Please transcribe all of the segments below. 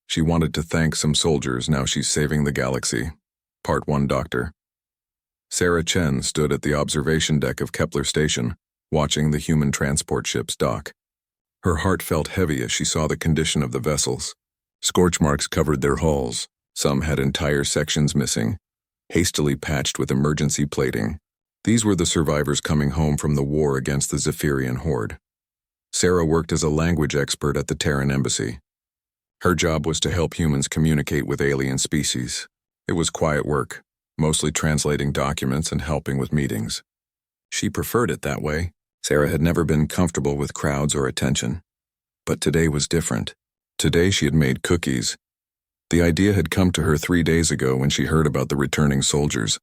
She wanted to thank some soldiers, now she's saving the galaxy. Part 1 Doctor. Sarah Chen stood at the observation deck of Kepler Station, watching the human transport ships dock. Her heart felt heavy as she saw the condition of the vessels. Scorch marks covered their hulls. Some had entire sections missing, hastily patched with emergency plating. These were the survivors coming home from the war against the Zephyrian horde. Sarah worked as a language expert at the Terran embassy. Her job was to help humans communicate with alien species. It was quiet work, mostly translating documents and helping with meetings. She preferred it that way. Sarah had never been comfortable with crowds or attention. But today was different. Today she had made cookies. The idea had come to her 3 days ago when she heard about the returning soldiers.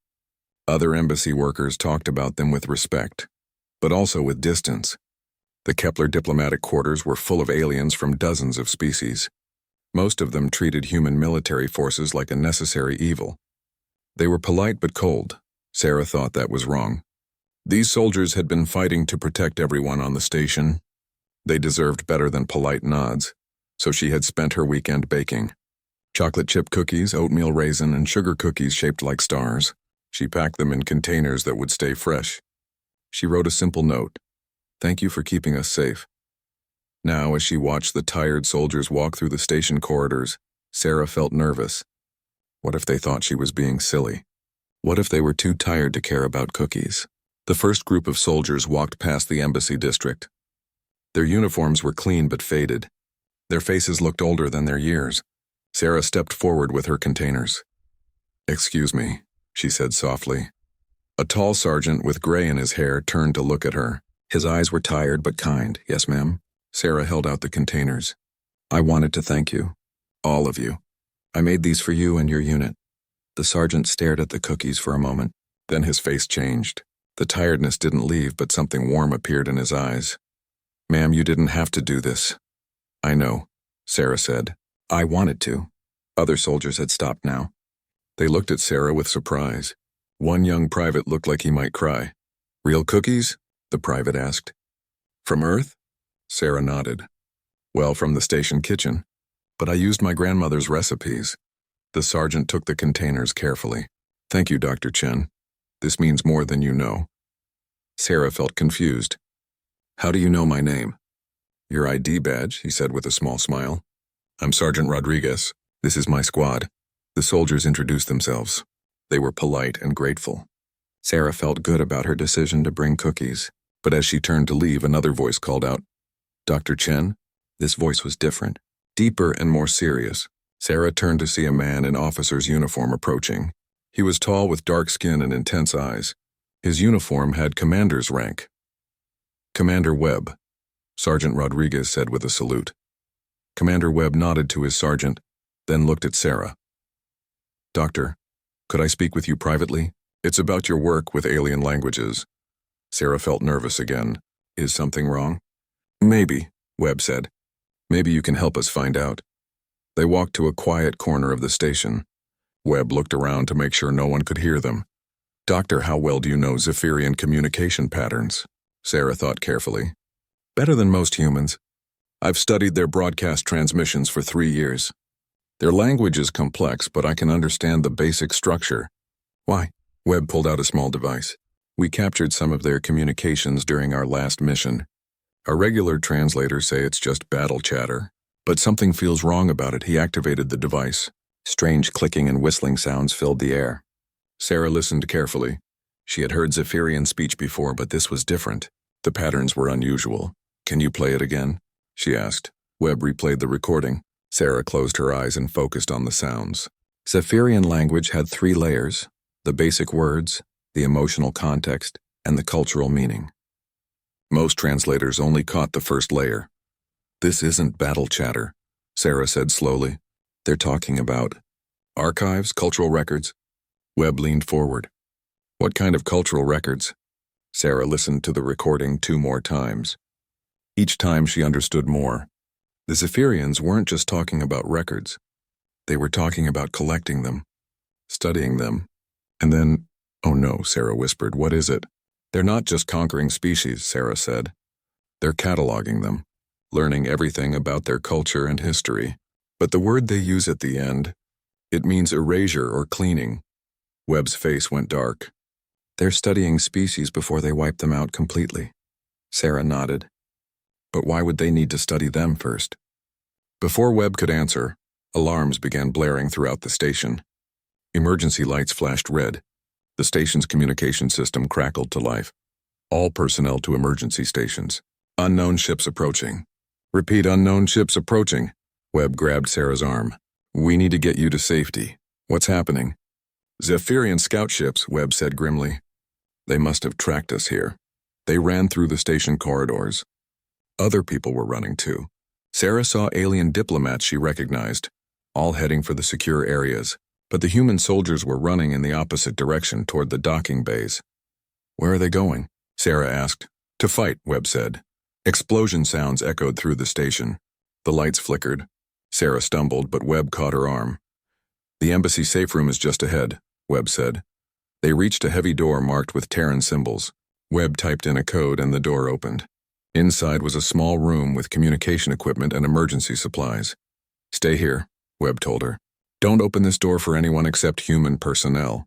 Other embassy workers talked about them with respect, but also with distance. The Kepler diplomatic quarters were full of aliens from dozens of species. Most of them treated human military forces like a necessary evil. They were polite but cold. Sarah thought that was wrong. These soldiers had been fighting to protect everyone on the station. They deserved better than polite nods, so she had spent her weekend baking. Chocolate chip cookies, oatmeal raisin, and sugar cookies shaped like stars. She packed them in containers that would stay fresh. She wrote a simple note. "Thank you for keeping us safe." Now, as she watched the tired soldiers walk through the station corridors, Sarah felt nervous. What if they thought she was being silly? What if they were too tired to care about cookies? The first group of soldiers walked past the embassy district. Their uniforms were clean but faded. Their faces looked older than their years. Sarah stepped forward with her containers. "Excuse me," she said softly. A tall sergeant with gray in his hair turned to look at her. His eyes were tired but kind. "Yes, ma'am." Sarah held out the containers. "I wanted to thank you. All of you. I made these for you and your unit." The sergeant stared at the cookies for a moment. Then his face changed. The tiredness didn't leave, but something warm appeared in his eyes. "Ma'am, you didn't have to do this." "I know," Sarah said. "I wanted to." Other soldiers had stopped now. They looked at Sarah with surprise. One young private looked like he might cry. "Real cookies?" the private asked. "From Earth?" Sarah nodded. "Well, from the station kitchen. But I used my grandmother's recipes." The sergeant took the containers carefully. "Thank you, Dr. Chen. This means more than you know." Sarah felt confused. "How do you know my name?" "Your ID badge," he said with a small smile. "I'm Sergeant Rodriguez. This is my squad." The soldiers introduced themselves. They were polite and grateful. Sarah felt good about her decision to bring cookies, but as she turned to leave, another voice called out, "Dr. Chen?" This voice was different, deeper and more serious. Sarah turned to see a man in officer's uniform approaching. He was tall with dark skin and intense eyes. His uniform had commander's rank. "Commander Webb," Sergeant Rodriguez said with a salute. Commander Webb nodded to his sergeant, then looked at Sarah. "Doctor, could I speak with you privately? It's about your work with alien languages." Sarah felt nervous again. "Is something wrong?" "Maybe," Webb said. "Maybe you can help us find out." They walked to a quiet corner of the station. Webb looked around to make sure no one could hear them. "Doctor, how well do you know Zephyrian communication patterns?" Sarah thought carefully. "Better than most humans. I've studied their broadcast transmissions for 3 years. Their language is complex, but I can understand the basic structure." "Why?" Webb pulled out a small device. "We captured some of their communications during our last mission. Our regular translators say it's just battle chatter, but something feels wrong about it." He activated the device. Strange clicking and whistling sounds filled the air. Sarah listened carefully. She had heard Zephyrian speech before, but this was different. The patterns were unusual. "Can you play it again?" she asked. Webb replayed the recording. Sarah closed her eyes and focused on the sounds. Zephyrian language had 3 layers: the basic words, the emotional context, and the cultural meaning. Most translators only caught the first layer. "This isn't battle chatter," Sarah said slowly. "They're talking about archives, cultural records." Webb leaned forward. "What kind of cultural records?" Sarah listened to the recording 2 more times. Each time she understood more. The Zephyrians weren't just talking about records. They were talking about collecting them, studying them, and then, "Oh no," Sarah whispered, "what is it?" "They're not just conquering species," Sarah said. "They're cataloging them, learning everything about their culture and history." But the word they use at the end, it means erasure or cleaning. Webb's face went dark. They're studying species before they wipe them out completely. Sarah nodded. But why would they need to study them first? Before Webb could answer, alarms began blaring throughout the station. Emergency lights flashed red. The station's communication system crackled to life. All personnel to emergency stations. Unknown ships approaching. Repeat, unknown ships approaching. Webb grabbed Sarah's arm. We need to get you to safety. What's happening? Zephyrian scout ships, Webb said grimly. They must have tracked us here. They ran through the station corridors. Other people were running too. Sarah saw alien diplomats she recognized, all heading for the secure areas, but the human soldiers were running in the opposite direction toward the docking bays. Where are they going? Sarah asked. To fight, Webb said. Explosion sounds echoed through the station. The lights flickered. Sarah stumbled, but Webb caught her arm. The embassy safe room is just ahead, Webb said. They reached a heavy door marked with Terran symbols. Webb typed in a code and the door opened. Inside was a small room with communication equipment and emergency supplies. Stay here, Webb told her. Don't open this door for anyone except human personnel.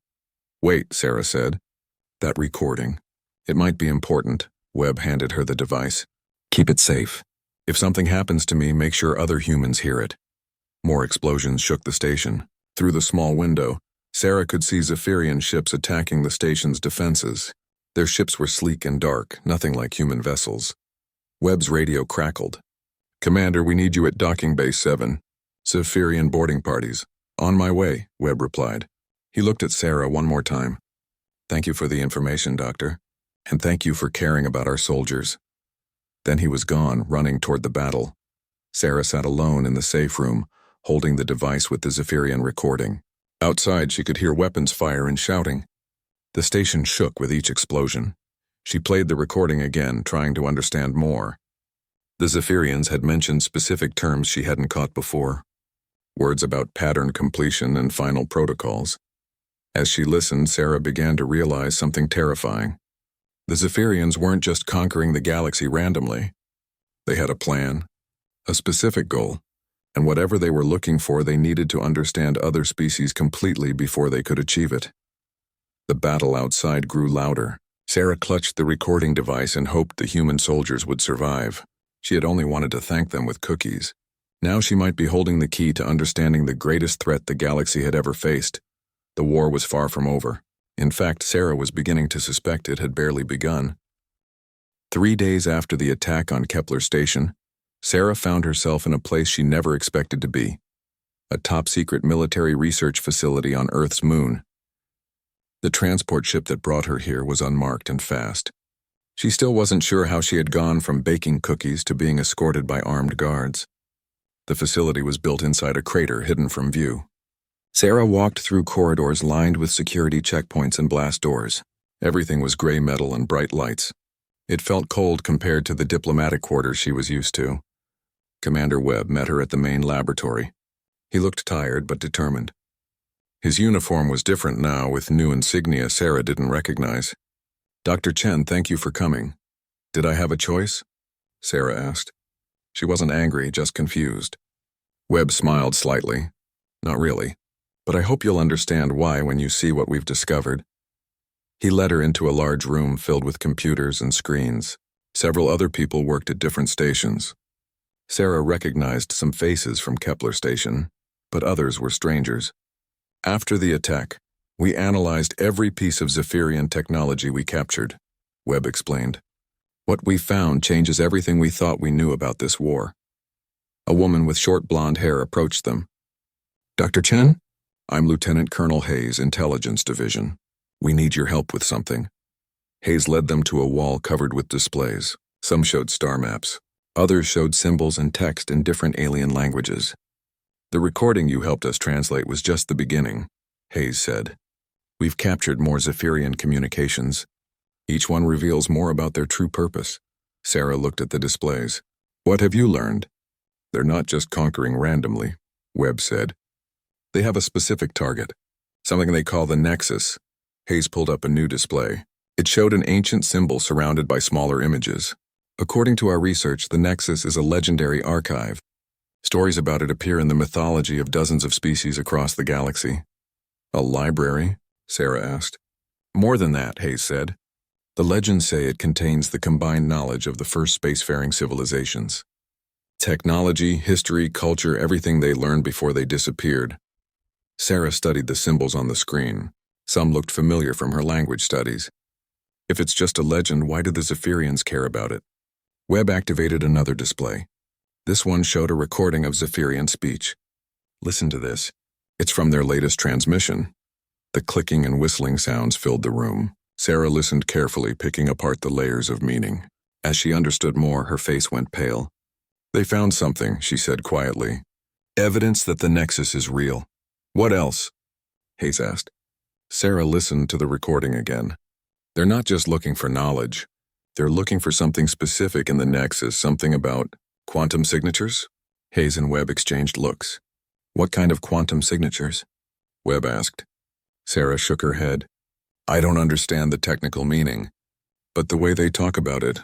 Wait, Sarah said. That recording. It might be important. Webb handed her the device. Keep it safe. If something happens to me, make sure other humans hear it. More explosions shook the station. Through the small window, Sarah could see Zephyrian ships attacking the station's defenses. Their ships were sleek and dark, nothing like human vessels. Webb's radio crackled. Commander, we need you at Docking Bay 7. Zephyrian boarding parties. On my way, Webb replied. He looked at Sarah one more time. Thank you for the information, Doctor. And thank you for caring about our soldiers. Then he was gone, running toward the battle. Sarah sat alone in the safe room, holding the device with the Zephyrian recording. Outside, she could hear weapons fire and shouting. The station shook with each explosion. She played the recording again, trying to understand more. The Zephyrians had mentioned specific terms she hadn't caught before. Words about pattern completion and final protocols. As she listened, Sarah began to realize something terrifying. The Zephyrians weren't just conquering the galaxy randomly. They had a plan, a specific goal, and whatever they were looking for, they needed to understand other species completely before they could achieve it. The battle outside grew louder. Sarah clutched the recording device and hoped the human soldiers would survive. She had only wanted to thank them with cookies. Now she might be holding the key to understanding the greatest threat the galaxy had ever faced. The war was far from over. In fact, Sarah was beginning to suspect it had barely begun. 3 days after the attack on Kepler Station, Sarah found herself in a place she never expected to be. A top-secret military research facility on Earth's moon. The transport ship that brought her here was unmarked and fast. She still wasn't sure how she had gone from baking cookies to being escorted by armed guards. The facility was built inside a crater hidden from view. Sarah walked through corridors lined with security checkpoints and blast doors. Everything was gray metal and bright lights. It felt cold compared to the diplomatic quarters she was used to. Commander Webb met her at the main laboratory. He looked tired but determined. His uniform was different now, with new insignia Sarah didn't recognize. Dr. Chen, thank you for coming. Did I have a choice? Sarah asked. She wasn't angry, just confused. Webb smiled slightly. Not really, but I hope you'll understand why when you see what we've discovered. He led her into a large room filled with computers and screens. Several other people worked at different stations. Sarah recognized some faces from Kepler Station, but others were strangers. After the attack, we analyzed every piece of Zephyrian technology we captured, Webb explained. What we found changes everything we thought we knew about this war. A woman with short blonde hair approached them. Dr. Chen? I'm Lieutenant Colonel Hayes, Intelligence Division. We need your help with something. Hayes led them to a wall covered with displays. Some showed star maps. Others showed symbols and text in different alien languages. The recording you helped us translate was just the beginning, Hayes said. We've captured more Zephyrian communications. Each one reveals more about their true purpose. Sarah looked at the displays. What have you learned? They're not just conquering randomly, Webb said. They have a specific target, something they call the Nexus. Hayes pulled up a new display. It showed an ancient symbol surrounded by smaller images. According to our research, the Nexus is a legendary archive. Stories about it appear in the mythology of dozens of species across the galaxy. A library? Sarah asked. More than that, Hayes said. The legends say it contains the combined knowledge of the first spacefaring civilizations. Technology, history, culture, everything they learned before they disappeared. Sarah studied the symbols on the screen. Some looked familiar from her language studies. If it's just a legend, why do the Zephyrians care about it? Webb activated another display. This one showed a recording of Zephyrian speech. Listen to this. It's from their latest transmission. The clicking and whistling sounds filled the room. Sarah listened carefully, picking apart the layers of meaning. As she understood more, her face went pale. They found something, she said quietly. Evidence that the Nexus is real. What else? Hayes asked. Sarah listened to the recording again. They're not just looking for knowledge. They're looking for something specific in the Nexus, something about quantum signatures? Hayes and Webb exchanged looks. What kind of quantum signatures? Webb asked. Sarah shook her head. I don't understand the technical meaning, but the way they talk about it,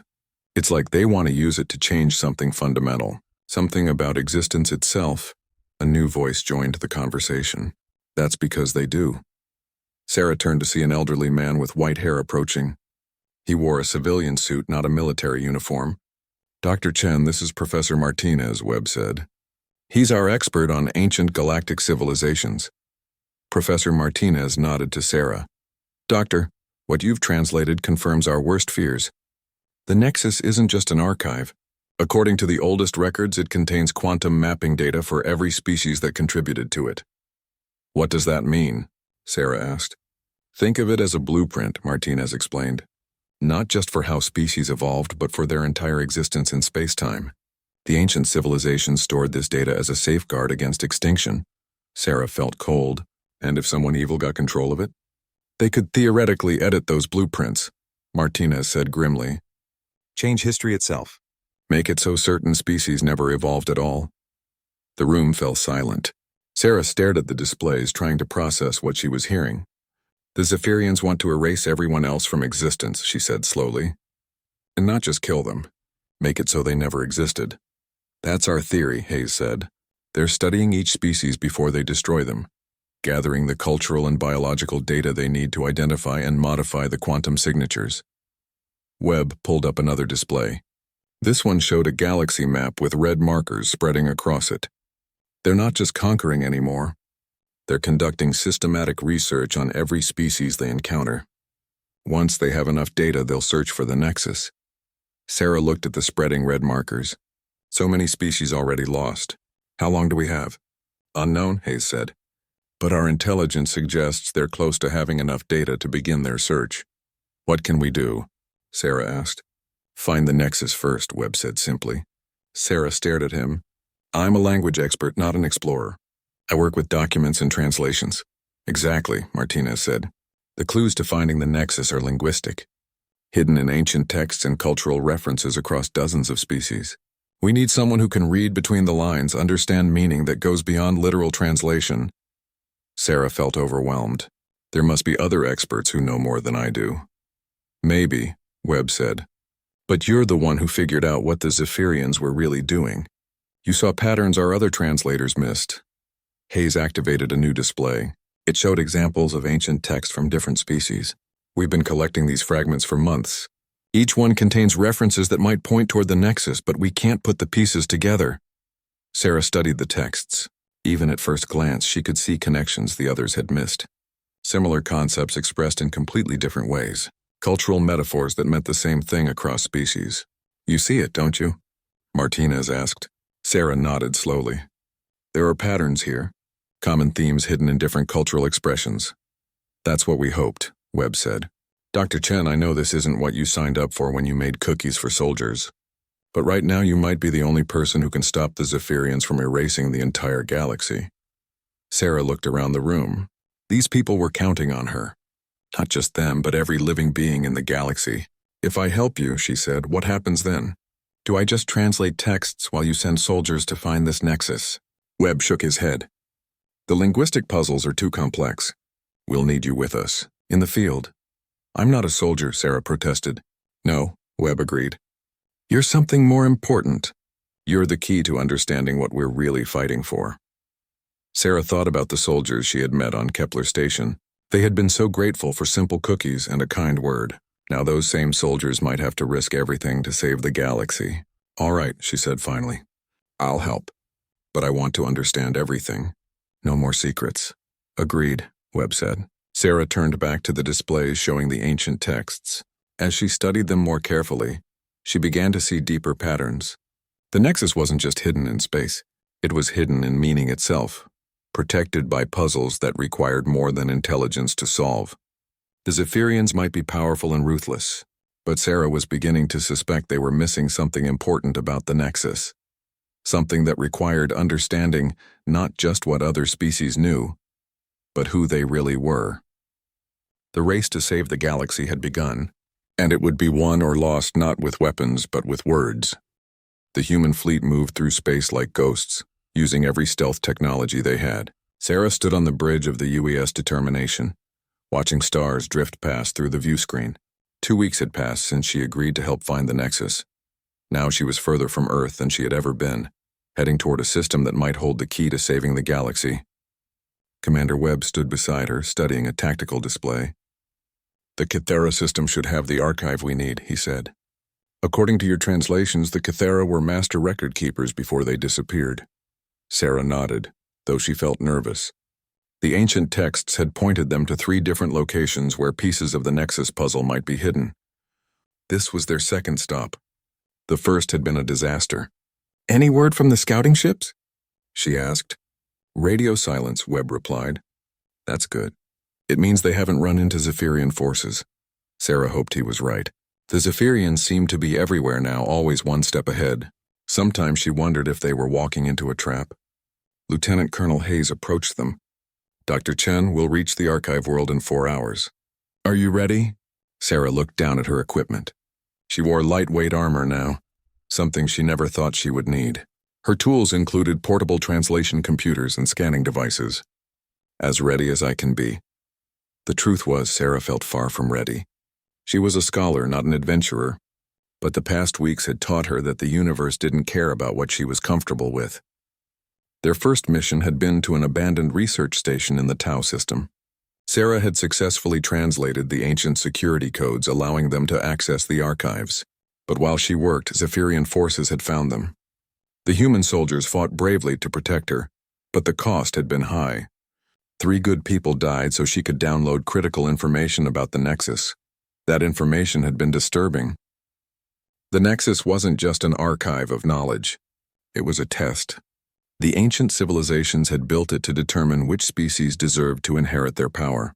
it's like they want to use it to change something fundamental, something about existence itself. A new voice joined the conversation. That's because they do. Sarah turned to see an elderly man with white hair approaching. He wore a civilian suit, not a military uniform. Dr. Chen, this is Professor Martinez, Webb said. He's our expert on ancient galactic civilizations. Professor Martinez nodded to Sarah. Doctor, what you've translated confirms our worst fears. The Nexus isn't just an archive. According to the oldest records, it contains quantum mapping data for every species that contributed to it. What does that mean? Sarah asked. Think of it as a blueprint, Martinez explained. Not just for how species evolved, but for their entire existence in space-time. The ancient civilizations stored this data as a safeguard against extinction. Sarah felt cold. And if someone evil got control of it? They could theoretically edit those blueprints, Martinez said grimly. Change history itself. Make it so certain species never evolved at all. The room fell silent. Sarah stared at the displays, trying to process what she was hearing. The Zephyrians want to erase everyone else from existence, she said slowly. And not just kill them. Make it so they never existed. That's our theory, Hayes said. They're studying each species before they destroy them, gathering the cultural and biological data they need to identify and modify the quantum signatures. Webb pulled up another display. This one showed a galaxy map with red markers spreading across it. They're not just conquering anymore. They're conducting systematic research on every species they encounter. Once they have enough data, they'll search for the Nexus. Sarah looked at the spreading red markers. So many species already lost. How long do we have? Unknown, Hayes said. But our intelligence suggests they're close to having enough data to begin their search. What can we do? Sarah asked. Find the Nexus first, Webb said simply. Sarah stared at him. I'm a language expert, not an explorer. I work with documents and translations. Exactly, Martinez said. The clues to finding the Nexus are linguistic, hidden in ancient texts and cultural references across dozens of species. We need someone who can read between the lines, understand meaning that goes beyond literal translation. Sarah felt overwhelmed. There must be other experts who know more than I do. Maybe, Webb said. But you're the one who figured out what the Zephyrians were really doing. You saw patterns our other translators missed. Hayes activated a new display. It showed examples of ancient text from different species. We've been collecting these fragments for months. Each one contains references that might point toward the Nexus, but we can't put the pieces together. Sarah studied the texts. Even at first glance, she could see connections the others had missed. Similar concepts expressed in completely different ways. Cultural metaphors that meant the same thing across species. You see it, don't you? Martinez asked. Sarah nodded slowly. There are patterns here. Common themes hidden in different cultural expressions. That's what we hoped, Webb said. Dr. Chen, I know this isn't what you signed up for when you made cookies for soldiers. But right now you might be the only person who can stop the Zephyrians from erasing the entire galaxy. Sarah looked around the room. These people were counting on her. Not just them, but every living being in the galaxy. If I help you, she said, what happens then? Do I just translate texts while you send soldiers to find this Nexus? Webb shook his head. The linguistic puzzles are too complex. We'll need you with us, in the field. I'm not a soldier, Sarah protested. No, Webb agreed. You're something more important. You're the key to understanding what we're really fighting for. Sarah thought about the soldiers she had met on Kepler Station. They had been so grateful for simple cookies and a kind word. Now those same soldiers might have to risk everything to save the galaxy. All right, she said finally. I'll help. But I want to understand everything. No more secrets. Agreed, Webb said. Sarah turned back to the displays showing the ancient texts. As she studied them more carefully, she began to see deeper patterns. The Nexus wasn't just hidden in space. It was hidden in meaning itself, protected by puzzles that required more than intelligence to solve. The Zephyrians might be powerful and ruthless, but Sarah was beginning to suspect they were missing something important about the Nexus. Something that required understanding not just what other species knew, but who they really were. The race to save the galaxy had begun, and it would be won or lost not with weapons but with words. The human fleet moved through space like ghosts, using every stealth technology they had. Sarah stood on the bridge of the UES Determination, watching stars drift past through the view screen. 2 weeks had passed since she agreed to help find the Nexus. Now she was further from Earth than she had ever been, heading toward a system that might hold the key to saving the galaxy. Commander Webb stood beside her, studying a tactical display. The Kythera system should have the archive we need, he said. According to your translations, the Kythera were master record keepers before they disappeared. Sarah nodded, though she felt nervous. The ancient texts had pointed them to 3 different locations where pieces of the Nexus puzzle might be hidden. This was their second stop. The first had been a disaster. Any word from the scouting ships? She asked. Radio silence, Webb replied. That's good. It means they haven't run into Zephyrian forces. Sarah hoped he was right. The Zephyrians seemed to be everywhere now, always one step ahead. Sometimes she wondered if they were walking into a trap. Lieutenant Colonel Hayes approached them. Dr. Chen will reach the archive world in 4 hours. Are you ready? Sarah looked down at her equipment. She wore lightweight armor now, something she never thought she would need. Her tools included portable translation computers and scanning devices. As ready as I can be. The truth was, Sarah felt far from ready. She was a scholar, not an adventurer, but the past weeks had taught her that the universe didn't care about what she was comfortable with. Their first mission had been to an abandoned research station in the Tau system. Sarah had successfully translated the ancient security codes, allowing them to access the archives. But while she worked, Zephyrian forces had found them. The human soldiers fought bravely to protect her, but the cost had been high. 3 good people died so she could download critical information about the Nexus. That information had been disturbing. The Nexus wasn't just an archive of knowledge. It was a test. The ancient civilizations had built it to determine which species deserved to inherit their power.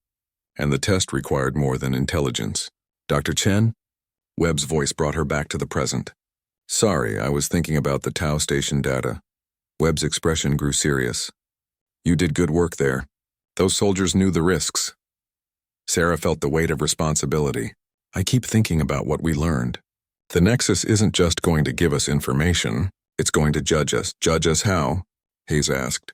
And the test required more than intelligence. Dr. Chen? Webb's voice brought her back to the present. Sorry, I was thinking about the Tau station data. Webb's expression grew serious. You did good work there. Those soldiers knew the risks. Sarah felt the weight of responsibility. I keep thinking about what we learned. The Nexus isn't just going to give us information, it's going to judge us. Judge us how? Hayes asked.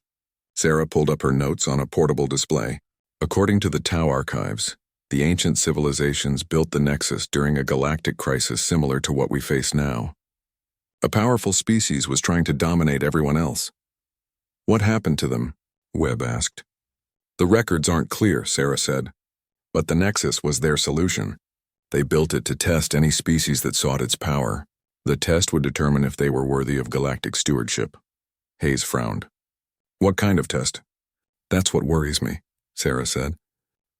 Sarah pulled up her notes on a portable display. According to the Tau archives, the ancient civilizations built the Nexus during a galactic crisis similar to what we face now. A powerful species was trying to dominate everyone else. What happened to them? Webb asked. The records aren't clear, Sarah said. But the Nexus was their solution. They built it to test any species that sought its power. The test would determine if they were worthy of galactic stewardship. Hayes frowned. What kind of test? That's what worries me, Sarah said.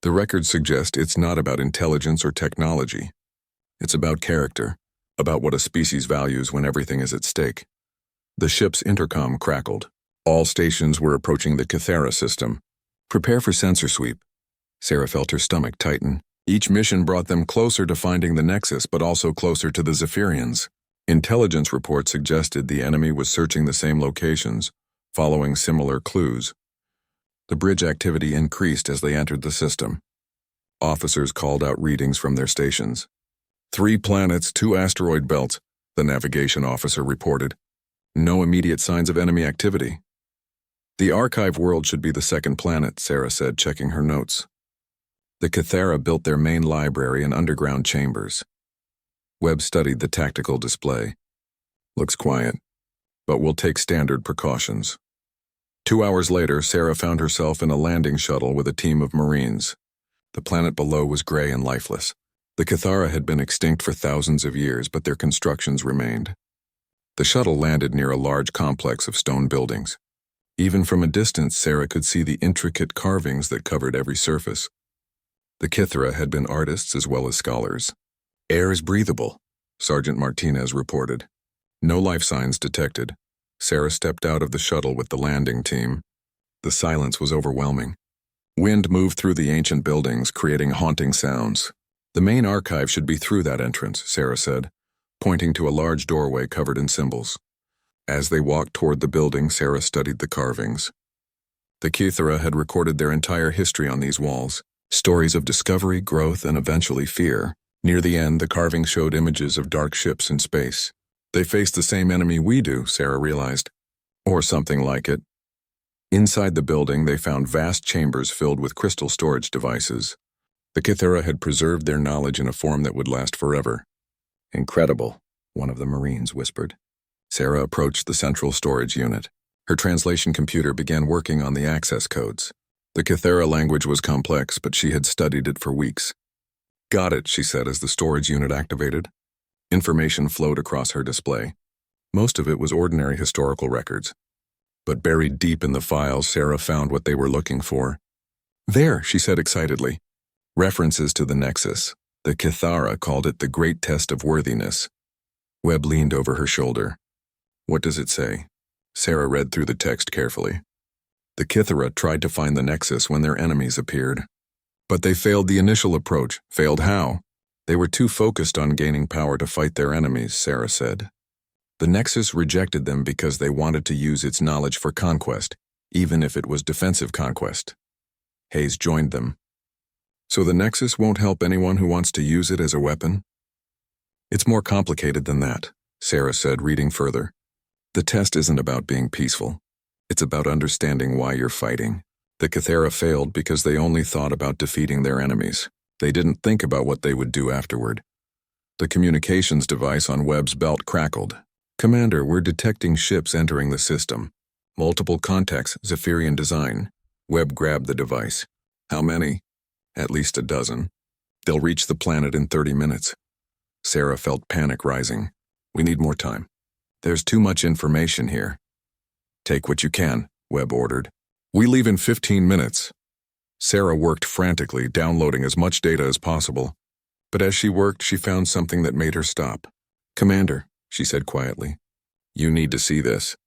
The records suggest it's not about intelligence or technology. It's about character, about what a species values when everything is at stake. The ship's intercom crackled. All stations were approaching the Kythera system. Prepare for sensor sweep. Sarah felt her stomach tighten. Each mission brought them closer to finding the Nexus, but also closer to the Zephyrians. Intelligence reports suggested the enemy was searching the same locations, following similar clues. The bridge activity increased as they entered the system. Officers called out readings from their stations. 3 planets, 2 asteroid belts, the navigation officer reported. No immediate signs of enemy activity. The archive world should be the second planet, Sarah said, checking her notes. The Kythera built their main library and underground chambers. Webb studied the tactical display. Looks quiet. but we'll take standard precautions. 2 hours later, Sarah found herself in a landing shuttle with a team of Marines. The planet below was gray and lifeless. The Cathara had been extinct for thousands of years, but their constructions remained. The shuttle landed near a large complex of stone buildings. Even from a distance, Sarah could see the intricate carvings that covered every surface. The Cathara had been artists as well as scholars. "Air is breathable," Sergeant Martinez reported. No life signs detected. Sarah stepped out of the shuttle with the landing team. The silence was overwhelming. Wind moved through the ancient buildings, creating haunting sounds. "The main archive should be through that entrance," Sarah said, pointing to a large doorway covered in symbols. As they walked toward the building, Sarah studied the carvings. The Cathara had recorded their entire history on these walls, stories of discovery, growth, and eventually fear. Near the end, the carvings showed images of dark ships in space. They faced the same enemy we do, Sarah realized. Or something like it. Inside the building, they found vast chambers filled with crystal storage devices. The Cathara had preserved their knowledge in a form that would last forever. "Incredible," one of the Marines whispered. Sarah approached the central storage unit. Her translation computer began working on the access codes. The Cathara language was complex, but she had studied it for weeks. "Got it," she said as the storage unit activated. Information flowed across her display. Most of it was ordinary historical records. But buried deep in the files, Sarah found what they were looking for. "There," she said excitedly. References to the Nexus. The Cathara called it the Great Test of Worthiness. Webb leaned over her shoulder. "What does it say?" Sarah read through the text carefully. The Cathara tried to find the Nexus when their enemies appeared. But they failed the initial approach. Failed how? They were too focused on gaining power to fight their enemies, Sarah said. The Nexus rejected them because they wanted to use its knowledge for conquest, even if it was defensive conquest. Hayes joined them. "So the Nexus won't help anyone who wants to use it as a weapon?" "It's more complicated than that," Sarah said, reading further. "The test isn't about being peaceful. It's about understanding why you're fighting. The Cathara failed because they only thought about defeating their enemies. They didn't think about what they would do afterward." The communications device on Webb's belt crackled. "Commander, we're detecting ships entering the system. Multiple contacts, Zephyrian design." Webb grabbed the device. "How many?" "At least a dozen. They'll reach the planet in 30 minutes. Sarah felt panic rising. "We need more time. There's too much information here." "Take what you can," Webb ordered. "We leave in 15 minutes. Sarah worked frantically, downloading as much data as possible. But as she worked, she found something that made her stop. "Commander," she said quietly, "you need to see this."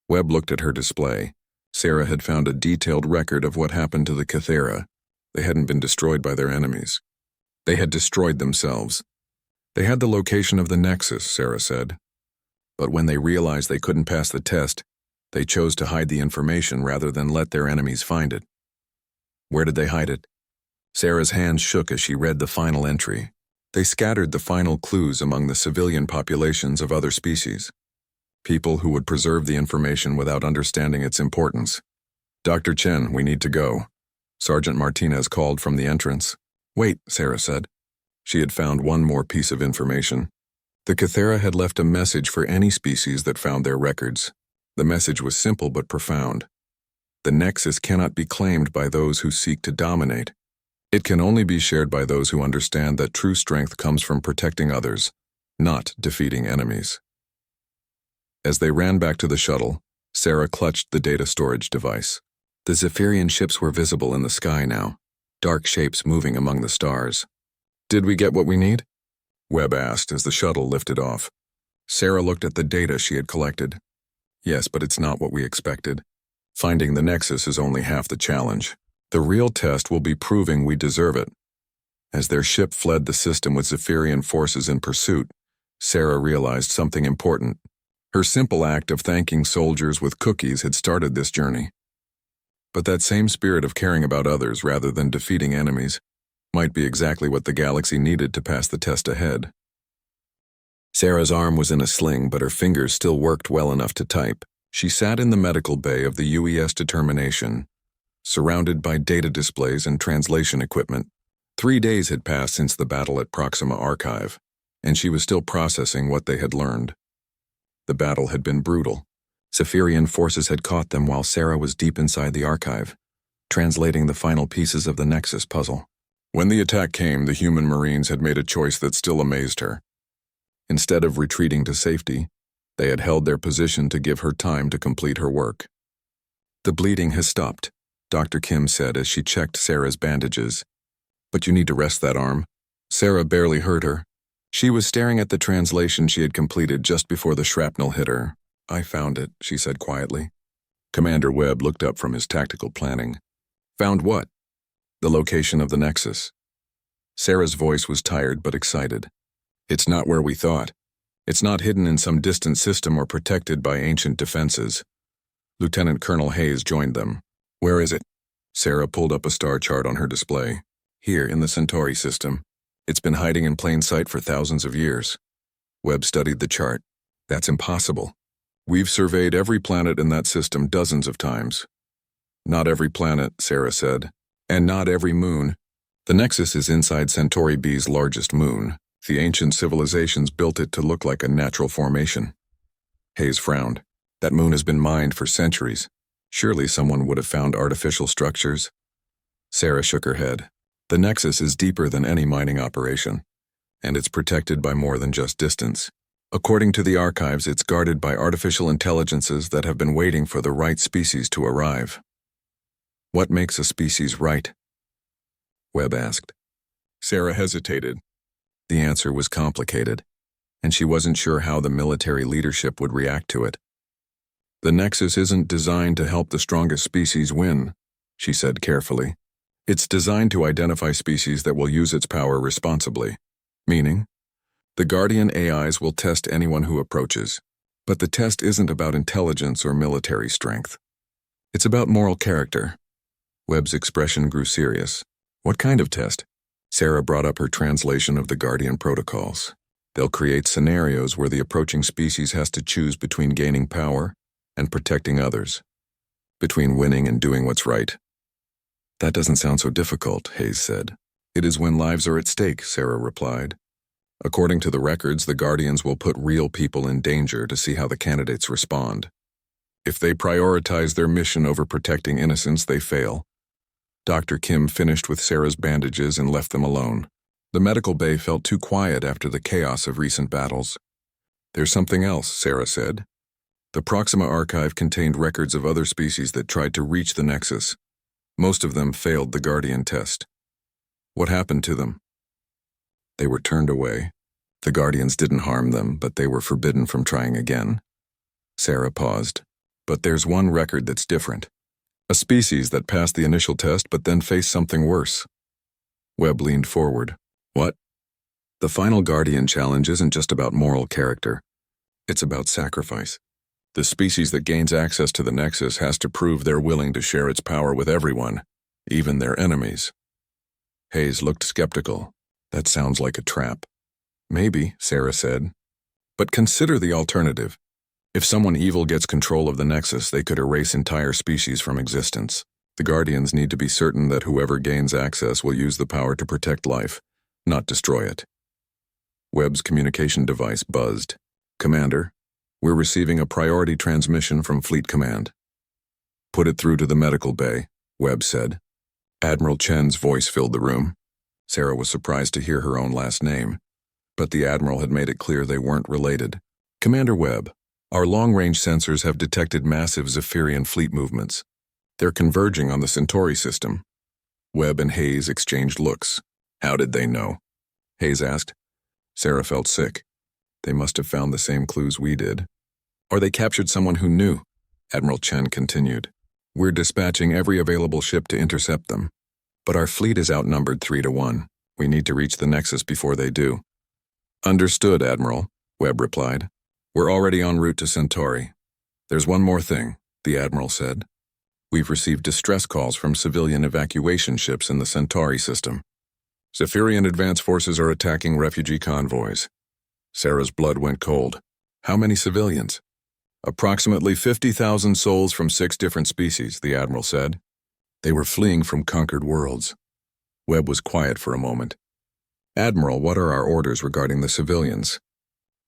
Webb looked at her display. Sarah had found a detailed record of what happened to the Cathara. They hadn't been destroyed by their enemies. They had destroyed themselves. They had the location of the Nexus, Sarah said. But when they realized they couldn't pass the test, they chose to hide the information rather than let their enemies find it. Where did they hide it? Sarah's hands shook as she read the final entry. They scattered the final clues among the civilian populations of other species. People who would preserve the information without understanding its importance. "Dr. Chen, we need to go." Sergeant Martinez called from the entrance. "Wait," Sarah said. She had found one more piece of information. The Cathara had left a message for any species that found their records. The message was simple but profound. The Nexus cannot be claimed by those who seek to dominate. It can only be shared by those who understand that true strength comes from protecting others, not defeating enemies. As they ran back to the shuttle, Sarah clutched the data storage device. The Zephyrian ships were visible in the sky now, dark shapes moving among the stars. "Did we get what we need?" Webb asked as the shuttle lifted off. Sarah looked at the data she had collected. "Yes, but it's not what we expected. Finding the Nexus is only half the challenge. The real test will be proving we deserve it." As their ship fled the system with Zephyrian forces in pursuit, Sarah realized something important. Her simple act of thanking soldiers with cookies had started this journey. But that same spirit of caring about others rather than defeating enemies might be exactly what the galaxy needed to pass the test ahead. Sarah's arm was in a sling, but her fingers still worked well enough to type. She sat in the medical bay of the UES Determination, surrounded by data displays and translation equipment. 3 days had passed since the battle at Proxima Archive, and she was still processing what they had learned. The battle had been brutal. Zephyrian forces had caught them while Sarah was deep inside the archive, translating the final pieces of the Nexus puzzle. When the attack came, the human Marines had made a choice that still amazed her. Instead of retreating to safety, they had held their position to give her time to complete her work. "The bleeding has stopped," Dr. Kim said as she checked Sarah's bandages. "But you need to rest that arm." Sarah barely heard her. She was staring at the translation she had completed just before the shrapnel hit her. "I found it," she said quietly. Commander Webb looked up from his tactical planning. "Found what?" "The location of the Nexus." Sarah's voice was tired but excited. "It's not where we thought. It's not hidden in some distant system or protected by ancient defenses." Lieutenant Colonel Hayes joined them. "Where is it?" Sarah pulled up a star chart on her display. "Here, in the Centauri system. It's been hiding in plain sight for thousands of years." Webb studied the chart. "That's impossible. We've surveyed every planet in that system dozens of times." "Not every planet," Sarah said. "And not every moon. The Nexus is inside Centauri B's largest moon. The ancient civilizations built it to look like a natural formation." Hayes frowned. "That moon has been mined for centuries. Surely someone would have found artificial structures." Sarah shook her head. "The Nexus is deeper than any mining operation, and it's protected by more than just distance. According to the archives, it's guarded by artificial intelligences that have been waiting for the right species to arrive." "What makes a species right?" Webb asked. Sarah hesitated. The answer was complicated, and she wasn't sure how the military leadership would react to it. "The Nexus isn't designed to help the strongest species win," she said carefully. "It's designed to identify species that will use its power responsibly. Meaning, the Guardian AIs will test anyone who approaches. But the test isn't about intelligence or military strength. It's about moral character." Webb's expression grew serious. "What kind of test?" Sarah brought up her translation of the Guardian protocols. "They'll create scenarios where the approaching species has to choose between gaining power and protecting others, between winning and doing what's right." "That doesn't sound so difficult," Hayes said. "It is when lives are at stake," Sarah replied. "According to the records, the Guardians will put real people in danger to see how the candidates respond. If they prioritize their mission over protecting innocents, they fail." Dr. Kim finished with Sarah's bandages and left them alone. The medical bay felt too quiet after the chaos of recent battles. "There's something else," Sarah said. "The Proxima archive contained records of other species that tried to reach the Nexus. Most of them failed the Guardian test. What happened to them?" "They were turned away. The Guardians didn't harm them, but they were forbidden from trying again." Sarah paused. "But there's one record that's different. A species that passed the initial test but then faced something worse." Webb leaned forward. "What?" "The final Guardian challenge isn't just about moral character. It's about sacrifice. The species that gains access to the Nexus has to prove they're willing to share its power with everyone, even their enemies." Hayes looked skeptical. "That sounds like a trap." "Maybe," Sarah said. "But consider the alternative. If someone evil gets control of the Nexus, they could erase entire species from existence. The Guardians need to be certain that whoever gains access will use the power to protect life, not destroy it." Webb's communication device buzzed. "Commander, we're receiving a priority transmission from Fleet Command." "Put it through to the medical bay," Webb said. Admiral Chen's voice filled the room. Sarah was surprised to hear her own last name, but the Admiral had made it clear they weren't related. "Commander Webb, our long-range sensors have detected massive Zephyrian fleet movements. They're converging on the Centauri system." Webb and Hayes exchanged looks. "How did they know?" Hayes asked. Sarah felt sick. They must have found the same clues we did. "Or they captured someone who knew," Admiral Chen continued. "We're dispatching every available ship to intercept them. But our fleet is outnumbered 3-1. We need to reach the Nexus before they do." "Understood, Admiral," Webb replied. "We're already en route to Centauri. There's one more thing," the Admiral said. "We've received distress calls from civilian evacuation ships in the Centauri system. Zephyrian advance forces are attacking refugee convoys." Sarah's blood went cold. "How many civilians?" "Approximately 50,000 souls from 6 different species," the Admiral said. "They were fleeing from conquered worlds." Webb was quiet for a moment. "Admiral, what are our orders regarding the civilians?"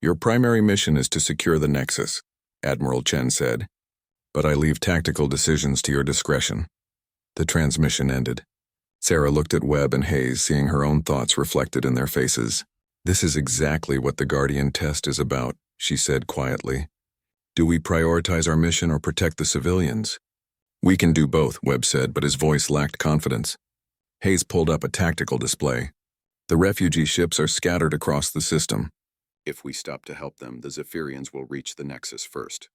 "Your primary mission is to secure the Nexus," Admiral Chen said. but I leave tactical decisions to your discretion." The transmission ended. Sarah looked at Webb and Hayes, seeing her own thoughts reflected in their faces. "This is exactly what the Guardian test is about," she said quietly. "Do we prioritize our mission or protect the civilians?" "We can do both," Webb said, but his voice lacked confidence. Hayes pulled up a tactical display. "The refugee ships are scattered across the system. If we stop to help them, the Zephyrians will reach the Nexus first.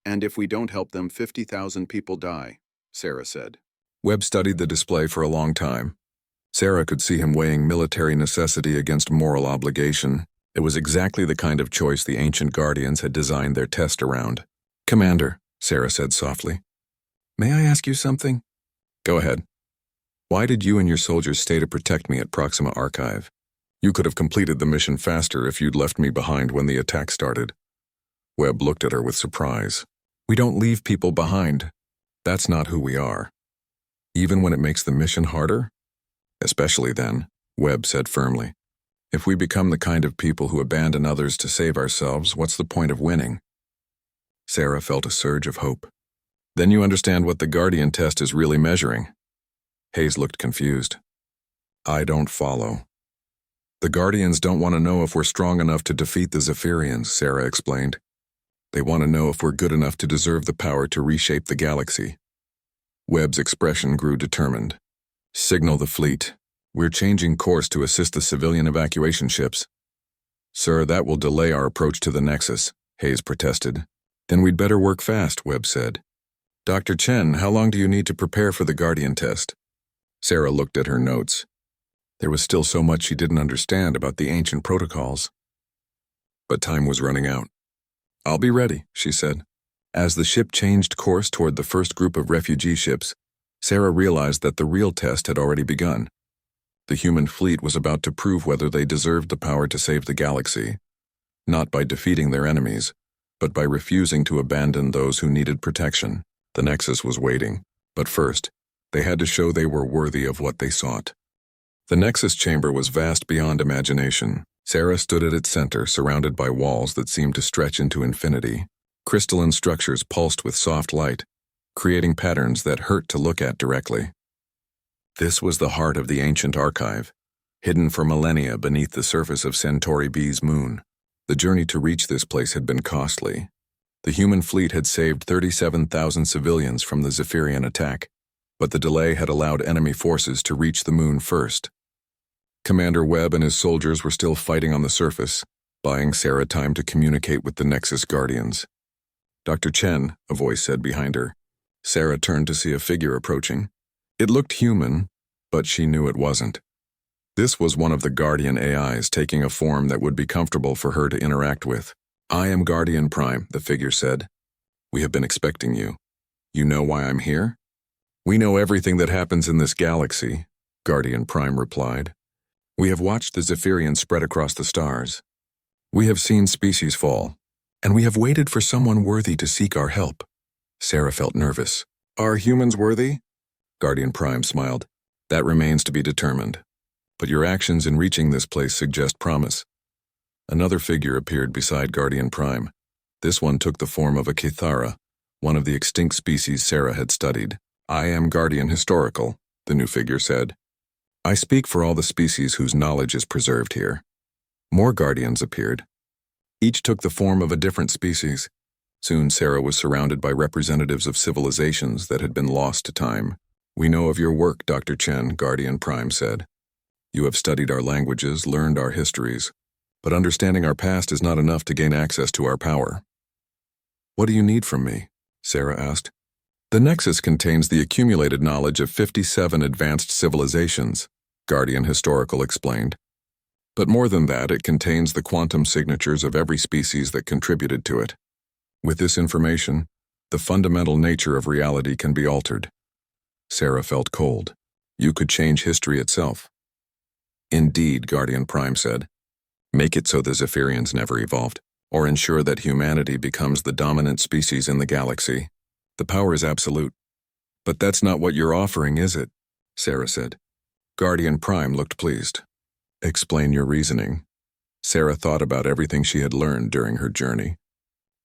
And if we don't help them, 50,000 people die," Sarah said. Webb studied the display for a long time. Sarah could see him weighing military necessity against moral obligation. It was exactly the kind of choice the ancient Guardians had designed their test around. "Commander," Sarah said softly, "may I ask you something?" "Go ahead." "Why did you and your soldiers stay to protect me at Proxima Archive? You could have completed the mission faster if you'd left me behind when the attack started." Webb looked at her with surprise. "We don't leave people behind. That's not who we are." "Even when it makes the mission harder?" "Especially then," Webb said firmly. "If we become the kind of people who abandon others to save ourselves, what's the point of winning?" Sarah felt a surge of hope. "Then you understand what the Guardian test is really measuring." Hayes looked confused. "I don't follow." "The Guardians don't want to know if we're strong enough to defeat the Zephyrians," Sarah explained. "They want to know if we're good enough to deserve the power to reshape the galaxy." Webb's expression grew determined. "Signal the fleet. We're changing course to assist the civilian evacuation ships." "Sir, that will delay our approach to the Nexus," Hayes protested. "Then we'd better work fast," Webb said. "Dr. Chen, how long do you need to prepare for the Guardian test?" Sarah looked at her notes. There was still so much she didn't understand about the ancient protocols. But time was running out. "I'll be ready," she said. As the ship changed course toward the first group of refugee ships, Sarah realized that the real test had already begun. The human fleet was about to prove whether they deserved the power to save the galaxy, not by defeating their enemies, but by refusing to abandon those who needed protection. The Nexus was waiting, but first, they had to show they were worthy of what they sought. The Nexus chamber was vast beyond imagination. Sarah stood at its center, surrounded by walls that seemed to stretch into infinity. Crystalline structures pulsed with soft light, creating patterns that hurt to look at directly. This was the heart of the ancient archive, hidden for millennia beneath the surface of Centauri B's moon. The journey to reach this place had been costly. The human fleet had saved 37,000 civilians from the Zephyrian attack, but the delay had allowed enemy forces to reach the moon first. Commander Webb and his soldiers were still fighting on the surface, buying Sarah time to communicate with the Nexus Guardians. "Dr. Chen," a voice said behind her. Sarah turned to see a figure approaching. It looked human, but she knew it wasn't. This was one of the Guardian AIs taking a form that would be comfortable for her to interact with. "I am Guardian Prime," the figure said. "We have been expecting you. You know why I'm here?" "We know everything that happens in this galaxy," Guardian Prime replied. "We have watched the Zephyrians spread across the stars. We have seen species fall, and we have waited for someone worthy to seek our help." Sarah felt nervous. "Are humans worthy?" Guardian Prime smiled. "That remains to be determined. But your actions in reaching this place suggest promise." Another figure appeared beside Guardian Prime. This one took the form of a Kithara, one of the extinct species Sarah had studied. "I am Guardian Historical," the new figure said. "I speak for all the species whose knowledge is preserved here." More Guardians appeared. Each took the form of a different species. Soon Sarah was surrounded by representatives of civilizations that had been lost to time. "We know of your work, Dr. Chen," Guardian Prime said. "You have studied our languages, learned our histories, but understanding our past is not enough to gain access to our power." "What do you need from me?" Sarah asked. "The Nexus contains the accumulated knowledge of 57 advanced civilizations," Guardian Historical explained. "But more than that, it contains the quantum signatures of every species that contributed to it. With this information, the fundamental nature of reality can be altered." Sarah felt cold. "You could change history itself." "Indeed," Guardian Prime said. "Make it so the Zephyrians never evolved, or ensure that humanity becomes the dominant species in the galaxy. The power is absolute." "But that's not what you're offering, is it?" Sarah said. Guardian Prime looked pleased. "Explain your reasoning." Sarah thought about everything she had learned during her journey.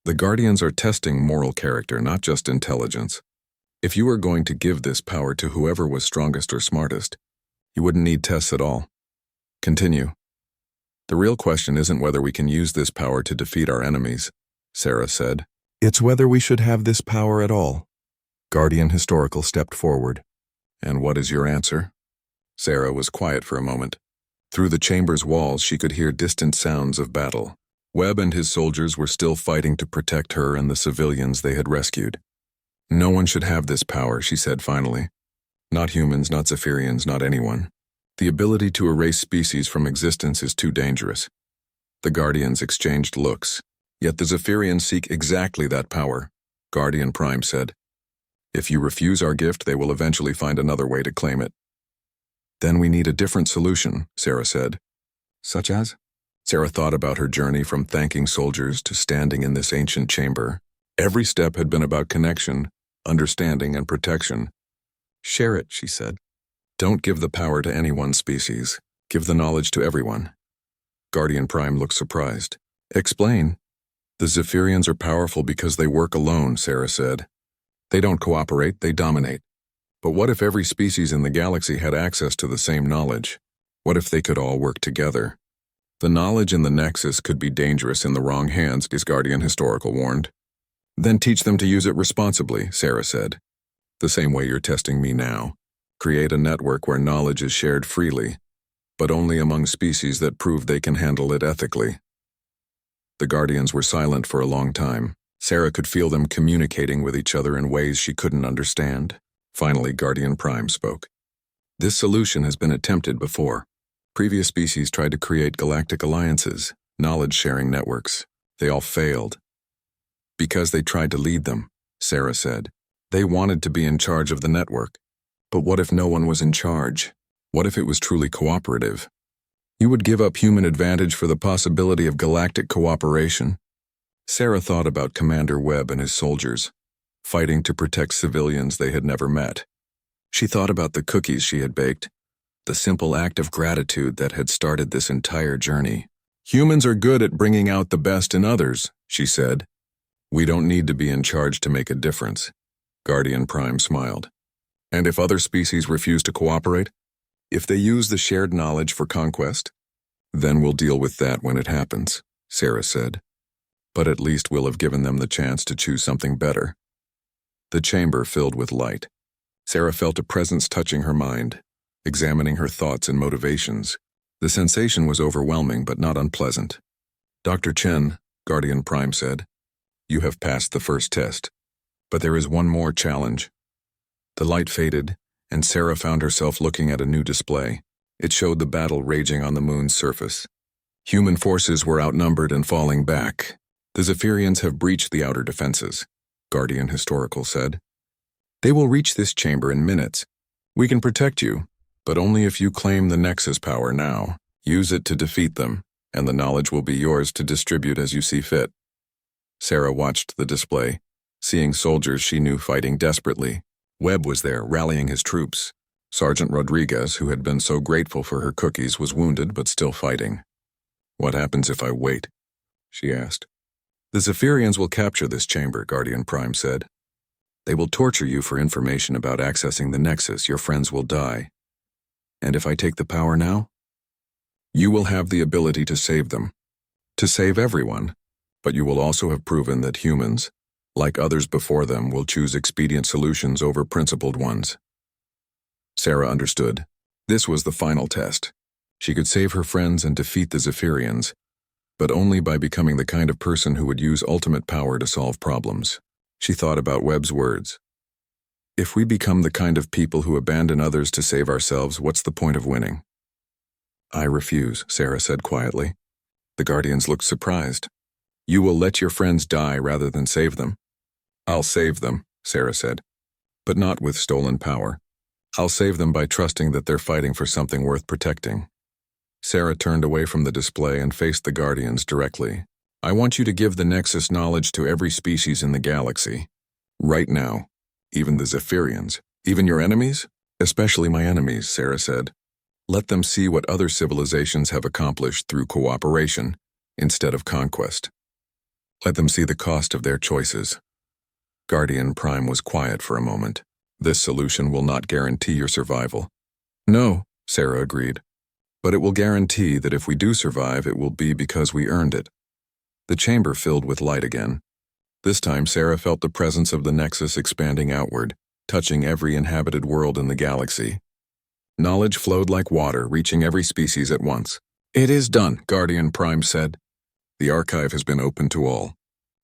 The Guardians are testing moral character, not just intelligence. If you were going to give this power to whoever was strongest or smartest, you wouldn't need tests at all. Continue. The real question isn't whether we can use this power to defeat our enemies, Sarah said. It's whether we should have this power at all. Guardian Historical stepped forward. And what is your answer? Sarah was quiet for a moment. Through the chamber's walls, she could hear distant sounds of battle. Webb and his soldiers were still fighting to protect her and the civilians they had rescued. No one should have this power, she said finally. Not humans, not Zephyrians, not anyone. The ability to erase species from existence is too dangerous. The Guardians exchanged looks. Yet the Zephyrians seek exactly that power, Guardian Prime said. If you refuse our gift, they will eventually find another way to claim it. Then we need a different solution, Sarah said. Such as? Sarah thought about her journey from thanking soldiers to standing in this ancient chamber. Every step had been about connection, understanding, and protection. Share it, she said. Don't give the power to any one species. Give the knowledge to everyone. Guardian Prime looked surprised. Explain. The Zephyrians are powerful because they work alone, Sarah said. They don't cooperate, they dominate. But what if every species in the galaxy had access to the same knowledge? What if they could all work together? The knowledge in the Nexus could be dangerous in the wrong hands, Guardian Historical warned. Then teach them to use it responsibly, Sarah said. The same way you're testing me now. Create a network where knowledge is shared freely, but only among species that prove they can handle it ethically. The Guardians were silent for a long time. Sarah could feel them communicating with each other in ways she couldn't understand. Finally, Guardian Prime spoke. This solution has been attempted before. Previous species tried to create galactic alliances, knowledge-sharing networks. They all failed. Because they tried to lead them, Sarah said. They wanted to be in charge of the network. But what if no one was in charge? What if it was truly cooperative? You would give up human advantage for the possibility of galactic cooperation. Sarah thought about Commander Webb and his soldiers, fighting to protect civilians they had never met. She thought about the cookies she had baked, the simple act of gratitude that had started this entire journey. Humans are good at bringing out the best in others, she said. We don't need to be in charge to make a difference. Guardian Prime smiled. And if other species refuse to cooperate? If they use the shared knowledge for conquest? Then we'll deal with that when it happens, Sarah said. But at least we'll have given them the chance to choose something better. The chamber filled with light. Sarah felt a presence touching her mind, examining her thoughts and motivations. The sensation was overwhelming but not unpleasant. Dr. Chen, Guardian Prime said, you have passed the first test. But there is one more challenge. The light faded, and Sarah found herself looking at a new display. It showed the battle raging on the moon's surface. Human forces were outnumbered and falling back. The Zephyrians have breached the outer defenses, Guardian Historical said. They will reach this chamber in minutes. We can protect you, but only if you claim the Nexus power now. Use it to defeat them, and the knowledge will be yours to distribute as you see fit. Sarah watched the display, seeing soldiers she knew fighting desperately. Webb was there, rallying his troops. Sergeant Rodriguez, who had been so grateful for her cookies, was wounded but still fighting. What happens if I wait? She asked. The Zephyrians will capture this chamber, Guardian Prime said. They will torture you for information about accessing the Nexus. Your friends will die. And if I take the power now? You will have the ability to save them. To save everyone. But you will also have proven that humans, like others before them, will choose expedient solutions over principled ones. Sarah understood. This was the final test. She could save her friends and defeat the Zephyrians, but only by becoming the kind of person who would use ultimate power to solve problems. She thought about Webb's words. If we become the kind of people who abandon others to save ourselves, what's the point of winning? I refuse, Sarah said quietly. The Guardians looked surprised. You will let your friends die rather than save them? I'll save them, Sarah said, but not with stolen power. I'll save them by trusting that they're fighting for something worth protecting. Sarah turned away from the display and faced the Guardians directly. I want you to give the Nexus knowledge to every species in the galaxy. Right now. Even the Zephyrians. Even your enemies? Especially my enemies, Sarah said. Let them see what other civilizations have accomplished through cooperation, instead of conquest. Let them see the cost of their choices. Guardian Prime was quiet for a moment. This solution will not guarantee your survival. No, Sarah agreed. But it will guarantee that if we do survive, it will be because we earned it. The chamber filled with light again. This time Sarah felt the presence of the Nexus expanding outward, touching every inhabited world in the galaxy. Knowledge flowed like water, reaching every species at once. It is done, Guardian Prime said. The archive has been opened to all.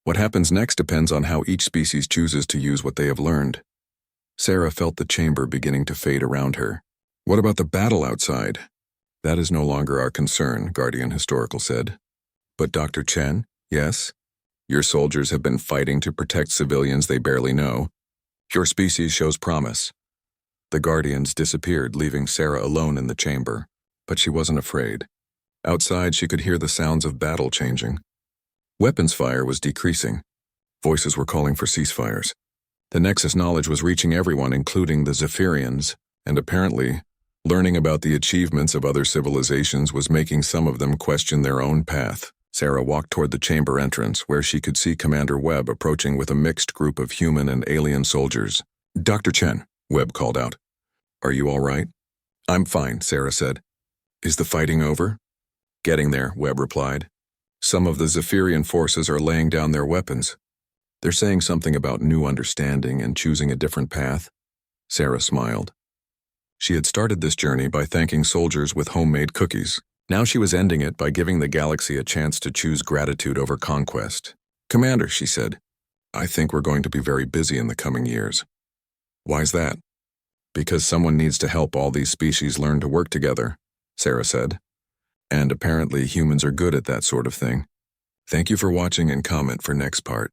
What happens next depends on how each species chooses to use what they have learned. Sarah felt the chamber beginning to fade around her. What about the battle outside? That is no longer our concern, Guardian Historical said. But Dr. Chen, yes? Your soldiers have been fighting to protect civilians they barely know. Your species shows promise. The Guardians disappeared, leaving Sarah alone in the chamber. But she wasn't afraid. Outside, she could hear the sounds of battle changing. Weapons fire was decreasing. Voices were calling for ceasefires. The Nexus knowledge was reaching everyone, including the Zephyrians, and apparently, learning about the achievements of other civilizations was making some of them question their own path. Sarah walked toward the chamber entrance, where she could see Commander Webb approaching with a mixed group of human and alien soldiers. Dr. Chen, Webb called out. Are you all right? I'm fine, Sarah said. Is the fighting over? Getting there, Webb replied. Some of the Zephyrian forces are laying down their weapons. They're saying something about new understanding and choosing a different path. Sarah smiled. She had started this journey by thanking soldiers with homemade cookies. Now she was ending it by giving the galaxy a chance to choose gratitude over conquest. Commander, she said, I think we're going to be very busy in the coming years. Why's that? Because someone needs to help all these species learn to work together, Sarah said. And apparently humans are good at that sort of thing. Thank you for watching and comment for next part.